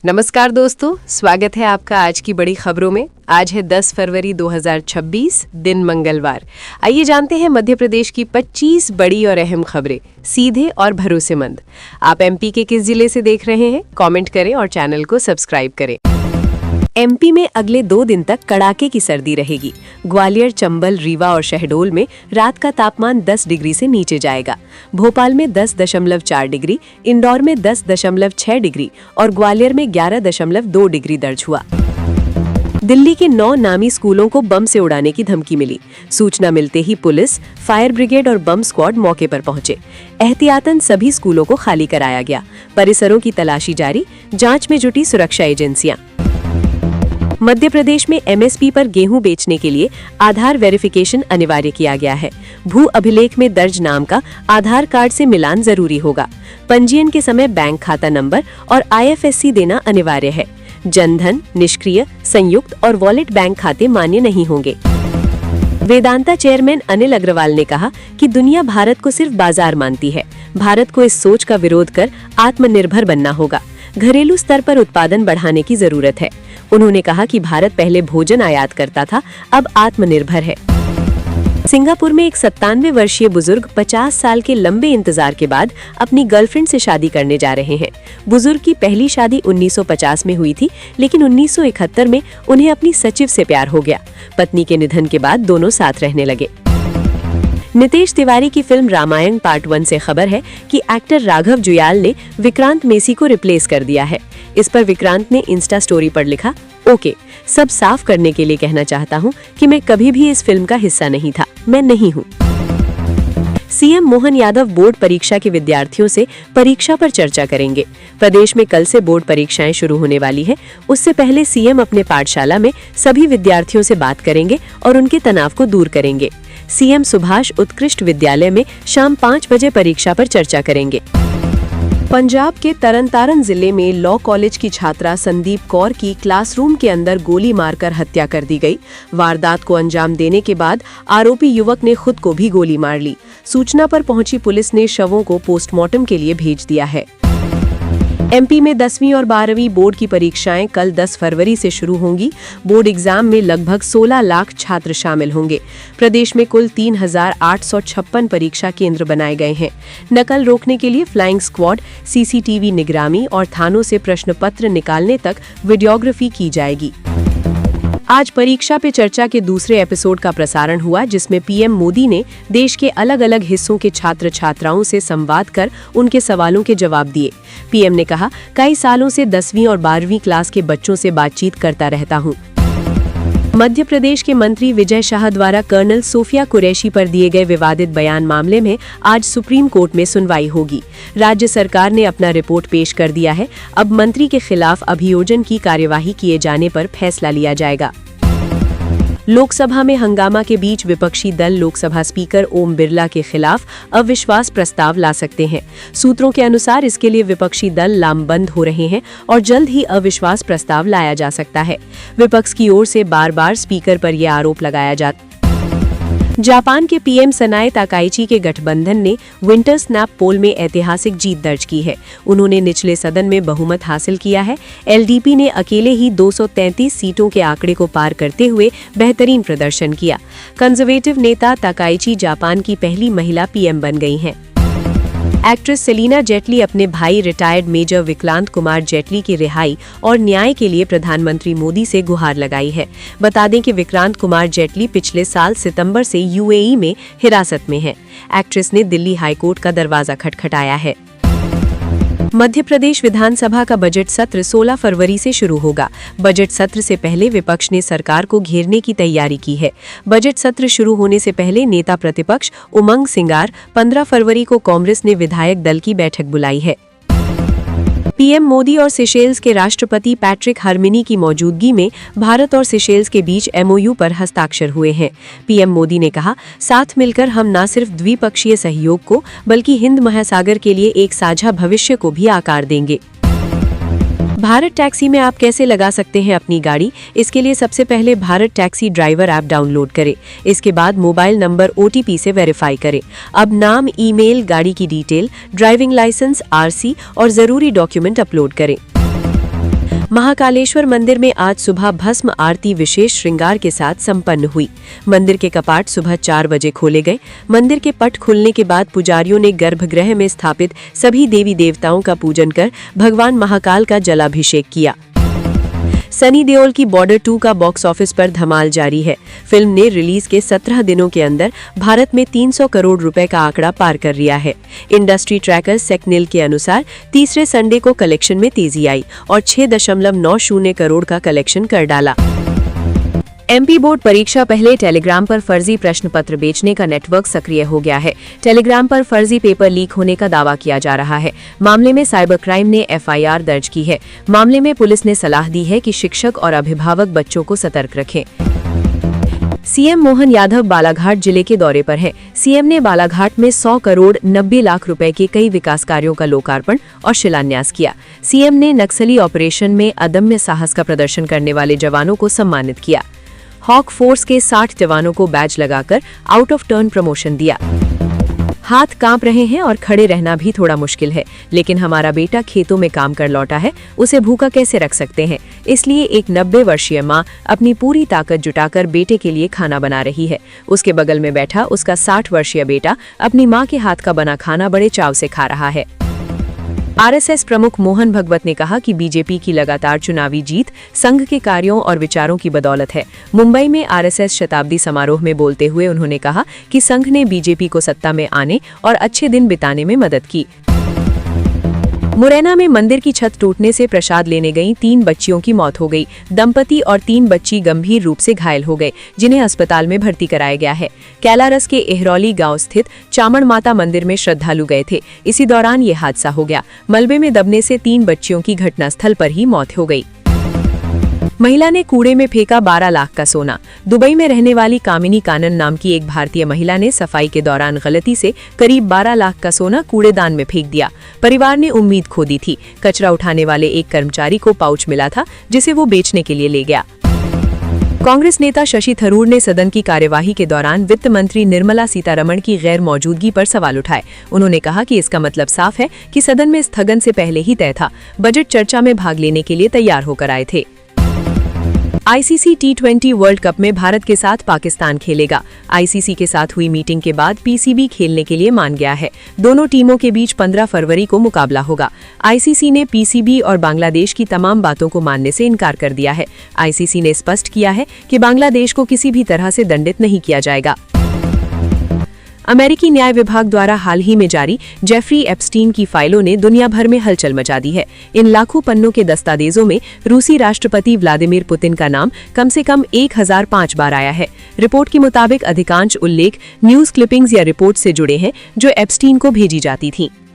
नमस्कार दोस्तों, स्वागत है आपका आज की बड़ी खबरों में। आज है 10 फरवरी 2026, दिन मंगलवार। आइए जानते हैं मध्य प्रदेश की 25 बड़ी और अहम खबरें, सीधे और भरोसेमंद। आप एमपी के किस जिले से देख रहे हैं? कमेंट करें और चैनल को सब्सक्राइब करें। एमपी में अगले 2 दिन तक कड़ाके की सर्दी रहेगी। ग्वालियर, चंबल, रीवा और शहडोल में रात का तापमान 10 डिग्री से नीचे जाएगा। भोपाल में 10.4 डिग्री, इंदौर में 10.6 डिग्री और ग्वालियर में 11.2 डिग्री दर्ज हुआ। दिल्ली के 9 नामी स्कूलों को बम से उड़ाने की धमकी मिली। सूचना मिलते ही पुलिस, फायर ब्रिगेड और बम स्क्वाड मौके पर पहुंचे। एहतियातन सभी स्कूलों को खाली कराया गया। परिसरों की तलाशी जारी, जांच में जुटी सुरक्षा एजेंसियां। मध्य प्रदेश में एमएसपी पर गेहूं बेचने के लिए आधार वेरिफिकेशन अनिवार्य किया गया है। भू अभिलेख में दर्ज नाम का आधार कार्ड से मिलान जरूरी होगा। पंजीयन के समय बैंक खाता नंबर और IFSC देना अनिवार्य है। जनधन, निष्क्रिय, संयुक्त और वॉलेट बैंक खाते मान्य नहीं होंगे। वेदांता चेयरमैन अनिल अग्रवाल ने कहा कि दुनिया भारत को सिर्फ बाजार मानती है। भारत को इस सोच का विरोध कर आत्मनिर्भर बनना होगा। घरेलू स्तर पर उत्पादन बढ़ाने की जरूरत है। उन्होंने कहा कि भारत पहले भोजन आयात करता था, अब आत्मनिर्भर है। सिंगापुर में एक 97 वर्षीय बुजुर्ग 50 साल के लंबे इंतजार के बाद अपनी गर्लफ्रेंड से शादी करने जा रहे हैं। बुजुर्ग की पहली शादी 1950 में हुई थी, लेकिन 1971 में उन्हें अपनी सचिव से प्यार हो गया। पत्नी के निधन के बाद दोनों साथ रहने लगे। नितेश तिवारी की फिल्म रामायण पार्ट 1 से खबर है कि एक्टर राघव जुयाल ने विक्रांत मेसी को रिप्लेस कर दिया है। इस पर विक्रांत ने इंस्टा स्टोरी पर लिखा, ओके, सब साफ करने के लिए कहना चाहता हूँ कि मैं कभी भी इस फिल्म का हिस्सा नहीं था, मैं नहीं हूँ। सीएम मोहन यादव बोर्ड परीक्षा के विद्यार्थियों से परीक्षा पर चर्चा करेंगे। प्रदेश में कल से बोर्ड परीक्षाएं शुरू होने वाली है। उससे पहले सीएम अपने पाठशाला में सभी विद्यार्थियों से बात करेंगे और उनके तनाव को दूर करेंगे। सीएम सुभाष उत्कृष्ट विद्यालय में शाम 5 बजे परीक्षा पर चर्चा करेंगे। पंजाब के तरनतारन जिले में लॉ कॉलेज की छात्रा संदीप कौर की क्लासरूम के अंदर गोली मारकर हत्या कर दी गई। वारदात को अंजाम देने के बाद आरोपी युवक ने खुद को भी गोली मार ली। सूचना पर पहुंची पुलिस ने शवों को पोस्टमार्टम के लिए भेज दिया है। एमपी में 10वीं और 12वीं बोर्ड की परीक्षाएं कल 10 फरवरी से शुरू होंगी। बोर्ड एग्जाम में लगभग 16 लाख छात्र शामिल होंगे। प्रदेश में कुल 3,856 परीक्षा केंद्र बनाए गए हैं। नकल रोकने के लिए फ्लाइंग स्क्वाड, CCTV निगरानी और थानों से प्रश्न पत्र निकालने तक वीडियोग्राफी की जाएगी। आज परीक्षा पे चर्चा के दूसरे एपिसोड का प्रसारण हुआ, जिसमें पीएम मोदी ने देश के अलग अलग हिस्सों के छात्र छात्राओं से संवाद कर उनके सवालों के जवाब दिए। पीएम ने कहा, कई सालों से 10वीं और 12वीं क्लास के बच्चों से बातचीत करता रहता हूँ। मध्य प्रदेश के मंत्री विजय शाह द्वारा कर्नल सोफिया कुरैशी पर दिए गए विवादित बयान मामले में आज सुप्रीम कोर्ट में सुनवाई होगी। राज्य सरकार ने अपना रिपोर्ट पेश कर दिया है। अब मंत्री के खिलाफ अभियोजन की कार्यवाही किए जाने पर फैसला लिया जाएगा। लोकसभा में हंगामा के बीच विपक्षी दल लोकसभा स्पीकर ओम बिरला के खिलाफ अविश्वास प्रस्ताव ला सकते हैं। सूत्रों के अनुसार इसके लिए विपक्षी दल लामबंद हो रहे हैं और जल्द ही अविश्वास प्रस्ताव लाया जा सकता है। विपक्ष की ओर से बार बार स्पीकर पर यह आरोप लगाया जाता। जापान के पीएम सनाए ताकाइची के गठबंधन ने विंटर स्नैप पोल में ऐतिहासिक जीत दर्ज की है। उन्होंने निचले सदन में बहुमत हासिल किया है। एलडीपी ने अकेले ही 233 सीटों के आंकड़े को पार करते हुए बेहतरीन प्रदर्शन किया। कंजर्वेटिव नेता ताकाइची जापान की पहली महिला पीएम बन गई हैं। एक्ट्रेस सेलिना जेटली अपने भाई रिटायर्ड मेजर विक्रांत कुमार जेटली की रिहाई और न्याय के लिए प्रधानमंत्री मोदी से गुहार लगाई है। बता दें कि विक्रांत कुमार जेटली पिछले साल सितंबर से यूएई में हिरासत में हैं। एक्ट्रेस ने दिल्ली हाईकोर्ट का दरवाजा खटखटाया है। मध्य प्रदेश विधानसभा का बजट सत्र 16 फरवरी से शुरू होगा। बजट सत्र से पहले विपक्ष ने सरकार को घेरने की तैयारी की है। बजट सत्र शुरू होने से पहले नेता प्रतिपक्ष उमंग सिंगार 15 फरवरी को कांग्रेस ने विधायक दल की बैठक बुलाई है। पीएम मोदी और सेशेल्स के राष्ट्रपति पैट्रिक हरमिनी की मौजूदगी में भारत और सेशेल्स के बीच MOU पर हस्ताक्षर हुए हैं। पीएम मोदी ने कहा, साथ मिलकर हम न सिर्फ द्विपक्षीय सहयोग को बल्कि हिंद महासागर के लिए एक साझा भविष्य को भी आकार देंगे। भारत टैक्सी में आप कैसे लगा सकते हैं अपनी गाड़ी? इसके लिए सबसे पहले Bharat taxi driver app download करें। इसके बाद मोबाइल नंबर OTP से वेरीफाई करें। अब नाम, ईमेल, गाड़ी की डिटेल, ड्राइविंग लाइसेंस, RC और जरूरी डॉक्यूमेंट अपलोड करें। महाकालेश्वर मंदिर में आज सुबह भस्म आरती विशेष श्रृंगार के साथ संपन्न हुई। मंदिर के कपाट सुबह 4 बजे खोले गए। मंदिर के पट खुलने के बाद पुजारियों ने गर्भगृह में स्थापित सभी देवी देवताओं का पूजन कर भगवान महाकाल का जलाभिषेक किया। सनी देओल की बॉर्डर 2 का बॉक्स ऑफिस पर धमाल जारी है। फिल्म ने रिलीज के 17 दिनों के अंदर भारत में 300 करोड़ रुपए का आंकड़ा पार कर लिया है। इंडस्ट्री ट्रैकर सेक्निल के अनुसार तीसरे संडे को कलेक्शन में तेजी आई और 6.90 करोड़ का कलेक्शन कर डाला। एमपी बोर्ड परीक्षा पहले टेलीग्राम पर फर्जी प्रश्न पत्र बेचने का नेटवर्क सक्रिय हो गया है। टेलीग्राम पर फर्जी पेपर लीक होने का दावा किया जा रहा है। मामले में साइबर क्राइम ने एफआईआर दर्ज की है। मामले में पुलिस ने सलाह दी है कि शिक्षक और अभिभावक बच्चों को सतर्क रखें। सीएम मोहन यादव बालाघाट जिले के दौरे पर हैं। सीएम ने बालाघाट में 100 करोड़ 90 लाख रुपए के कई विकास कार्यों का लोकार्पण और शिलान्यास किया। सीएम ने नक्सली ऑपरेशन में अदम्य साहस का प्रदर्शन करने वाले जवानों को सम्मानित किया। हॉक फोर्स के 60 जवानों को बैज लगाकर आउट ऑफ टर्न प्रमोशन दिया। हाथ कांप रहे हैं और खड़े रहना भी थोड़ा मुश्किल है, लेकिन हमारा बेटा खेतों में काम कर लौटा है, उसे भूखा कैसे रख सकते हैं। इसलिए एक 90 वर्षीय माँ अपनी पूरी ताकत जुटाकर बेटे के लिए खाना बना रही है। उसके बगल में बैठा उसका 60 वर्षीय बेटा अपनी माँ के हाथ का बना खाना बड़े चाव से खा रहा है। आरएसएस प्रमुख मोहन भगवत ने कहा कि बीजेपी की लगातार चुनावी जीत संघ के कार्यों और विचारों की बदौलत है। मुंबई में आरएसएस शताब्दी समारोह में बोलते हुए उन्होंने कहा कि संघ ने बीजेपी को सत्ता में आने और अच्छे दिन बिताने में मदद की। मुरैना में मंदिर की छत टूटने से प्रसाद लेने गई 3 बच्चियों की मौत हो गई। दंपति और 3 बच्ची गंभीर रूप से घायल हो गए, जिन्हें अस्पताल में भर्ती कराया गया है। कैलारस के एहरौली गांव स्थित चामड़ माता मंदिर में श्रद्धालु गए थे। इसी दौरान ये हादसा हो गया। मलबे में दबने से 3 बच्चियों की घटनास्थल पर ही मौत हो गई। महिला ने कूड़े में फेंका 12 लाख का सोना। दुबई में रहने वाली कामिनी कानन नाम की एक भारतीय महिला ने सफाई के दौरान गलती से करीब 12 लाख का सोना कूड़ेदान में फेंक दिया। परिवार ने उम्मीद खो दी थी। कचरा उठाने वाले एक कर्मचारी को पाउच मिला था, जिसे वो बेचने के लिए ले गया। कांग्रेस नेता शशि थरूर ने सदन की कार्यवाही के दौरान वित्त मंत्री निर्मला सीतारमण की गैर मौजूदगी पर सवाल उठाए। उन्होंने कहा कि इसका मतलब साफ है कि सदन में स्थगन से पहले ही तय था। बजट चर्चा में भाग लेने के लिए तैयार होकर आए थे। आईसीसी T20 वर्ल्ड कप में भारत के साथ पाकिस्तान खेलेगा। आईसीसी के साथ हुई मीटिंग के बाद पीसीबी खेलने के लिए मान गया है। दोनों टीमों के बीच 15 फरवरी को मुकाबला होगा। आईसीसी ने पीसीबी और बांग्लादेश की तमाम बातों को मानने से इनकार कर दिया है। आईसीसी ने स्पष्ट किया है कि बांग्लादेश को किसी भी तरह से दंडित नहीं किया जाएगा। अमेरिकी न्याय विभाग द्वारा हाल ही में जारी जेफरी एप्स्टीन की फाइलों ने दुनिया भर में हलचल मचा दी है। इन लाखों पन्नों के दस्तावेजों में रूसी राष्ट्रपति व्लादिमीर पुतिन का नाम कम से कम 1005 बार आया है। रिपोर्ट के मुताबिक अधिकांश उल्लेख न्यूज क्लिपिंग्स या रिपोर्ट से जुड़े हैं जो एप्स्टीन को भेजी जाती थीं।